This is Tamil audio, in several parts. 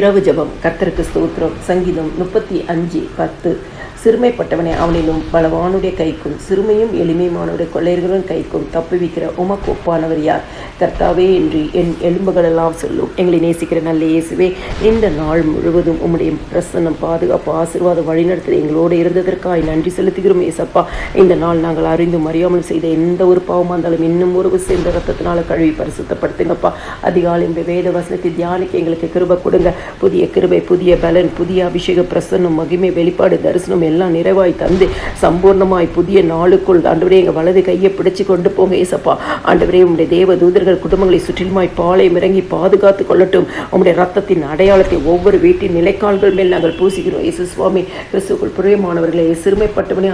இரவு ஜெபம். கர்த்தருக்கு ஸ்தோத்திரம். சங்கீதம் 35:10. சிறுமைப்பட்டவனை அவனிலும் பலவானுடைய கைக்கும் சிறுமையும் எளிமையுமானவருடைய கொள்ளையர்களும் கைக்கும் தப்புவிக்கிற உமக்கு ஒப்பானவர் யார்? கர்த்தாவே என்று என் எலும்புகளெல்லாம் சொல்லும். எங்களை நேசிக்கிற நல்ல இயேசுவே, இந்த நாள் முழுவதும் உம்முடைய பிரசன்னம், பாதுகாப்பு, ஆசீர்வாதம், வழிநடத்தல் எங்களோடு இருந்ததற்காக நன்றி செலுத்துகிறோம் ஏசப்பா. இந்த நாள் நாங்கள் அறிந்தும் அறியாமல் செய்த எந்த ஒரு பாவமாக இருந்தாலும் இன்னும் ஒரு சேர்ந்த ரத்தத்தினால கழுவி பரிசுத்தப்படுத்துங்கப்பா. அதிகாலை இந்த வேத வசனத்தை தியானிக்க எங்களுக்கு கிருபை கொடுங்க. புதிய கிருபை, புதிய பலன், புதிய அபிஷேக பிரசன்னம், மகிமை, வெளிப்பாடு, தரிசனம் எல்லாம் நிறைவாய் தந்து சம்பூர்ணமாய் புதிய நாளுக்குள் ஆண்டவரே எங்கள் வலது கையை பிடிச்சு கொண்டு போங்க ஏசப்பா. ஆண்டவரே உம்முடைய தேவ தூதர்கள் குடும்பங்களை சுற்றிலுமாய் பாளையம் இறங்கி பாதுகாத்து கொள்ளட்டும். உம்முடைய ரத்தத்தின் அடையாளத்தை ஒவ்வொரு வீட்டின் நிலைக்கால்கள் மேல் நாங்கள் பூசிக்கிறோம். இயேசு சுவாமி, கிறிஸ்துக்குள் பிரியமானவர்களே, சிறுமைப்பட்டவனே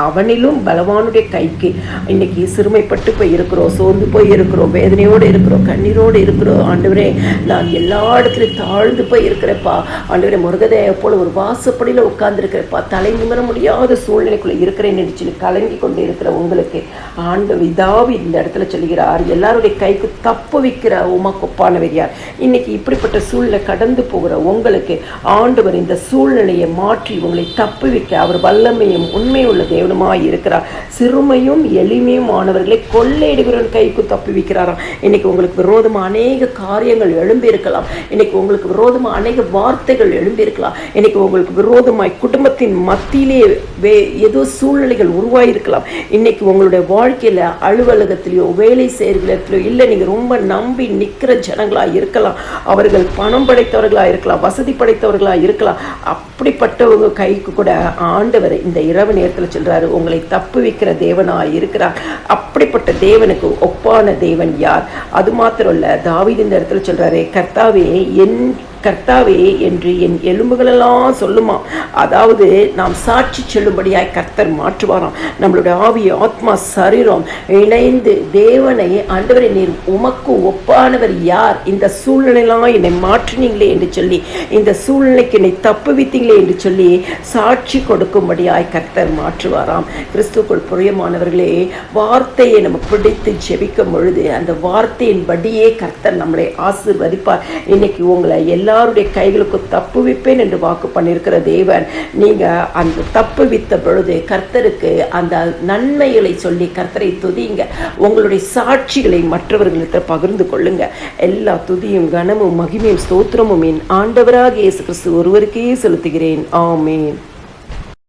அவனிலும் பலவானுடைய கைக்கு இன்னைக்கு சிறுமைப்பட்டு போய் இருக்கிறோம், சோர்ந்து போய் இருக்கிறோம், வேதனையோடு இருக்கிறோம், கண்ணீரோடு இருக்கிறோம். ஆண்டவரே, நான் எல்லா இடத்துலையும் தாழ்ந்து போய் இருக்கிறப்பா. ஆண்டவரே, முருகதேவ போல ஒரு வாசப்படியில் உட்கார்ந்துருக்கிறப்பா, தலை நிமிர முடியாத சூழ்நிலைக்குள்ள இருக்கிறேன் என்று சொல்லி கலங்கி கொண்டு இருக்கிற உங்களுக்கு ஆண்டவர் இதாவி இந்த இடத்துல சொல்லுகிறார், எல்லாருடைய கைக்கு தப்பு வைக்கிற உமக்கு ஒப்பானவர் யார்? இன்னைக்கு இப்படிப்பட்ட சூழ்நிலை கடந்து போகிற உங்களுக்கு ஆண்டவர் இந்த சூழ்நிலையை மாற்றி உங்களை தப்பு வைக்க அவர் வல்லமையும் உண்மையுள்ள தேவனுமாய் இருக்கிறார். சிறுமையும் எளிமையும் ஆனவர்களை கொள்ளையிடுகிறவன் கைக்கு தப்பு வைக்கிறாராம். இன்னைக்கு உங்களுக்கு விரோதமாக அநேக காரியங்கள் எழும்பி இருக்கலாம். இன்னைக்கு உங்களுக்கு விரோதமாக அநேக வார்த்தைகள் எழும்பி இருக்கலாம். இன்னைக்கு உங்களுக்கு விரோதமாய் குடும்பத்தின் மத்தியிலே ஏதோ சூழ்நிலைகள் உருவாயிருக்கலாம். இன்னைக்கு உங்களுடைய வாழ்க்கையில அலுவலகத்திலேயோ வேலை செய்கிறதுலையோ இல்லை, நீங்க ரொம்ப நம்பி நிற்கிற ஜனங்களாக இருக்கலாம். அவர்கள் பணம் படைத்தவர்களாக இருக்கலாம், வசதி படைத்தவர்களாக இருக்கலாம். அப்படிப்பட்டவங்க கைக்கு கூட ஆண்டவர் இந்த இரவு நேரத்தில் சொல்றாரு, உங்களை தப்பு வைக்கிற தேவனாக இருக்கிறார். அப்படிப்பட்ட தேவனுக்கு ஒப்பான தேவன் யார்? அது மாத்திரம் இல்ல, தாவீது இந்த இடத்துல சொல்றாரு, கர்த்தாவே என்று என் எலும்புகளெல்லாம் சொல்லுமா. அதாவது நாம் சாட்சி சொல்லும்படியாய் கர்த்தர் மாற்றுவாராம். நம்மளுடைய ஆவி, ஆத்மா, சரீரம் இணைந்து தேவனை, ஆண்டவரை நீர் உமக்கு ஒப்பானவர் யார்? இந்த சூழ்நிலையெல்லாம் என்னை மாற்றினீங்களே என்று சொல்லி, இந்த சூழ்நிலைக்கு என்னை தப்புவித்தீங்களே என்று சொல்லி சாட்சி கொடுக்கும்படியாய் கர்த்தர் மாற்றுவாராம். கிறிஸ்துக்குள் பிரியமானவர்களே, வார்த்தையை நம்ம பிடித்து ஜெபிக்கும் பொழுது அந்த வார்த்தையின் படியே கர்த்தர் நம்மளை ஆசீர்வதிப்பார். இன்னைக்கு உங்களை எல்லாருடைய கைகளுக்கு தப்பு வைப்பேன் என்று வாக்கு பண்ணியிருக்கிற தேவன், நீங்க அந்த தப்பு வித்த பொழுது கர்த்தருக்கு அந்த நன்மைகளை சொல்லி கர்த்தரை துதிங்க. உங்களுடைய சாட்சிகளை மற்றவர்களுக்கு பகிர்ந்து கொள்ளுங்க. எல்லா துதியும் கனமும் மகிமையும் ஸ்தோத்திரமும் என் ஆண்டவராக இயேசு கிறிஸ்து ஒருவருக்கே செலுத்துகிறேன். ஆமென்.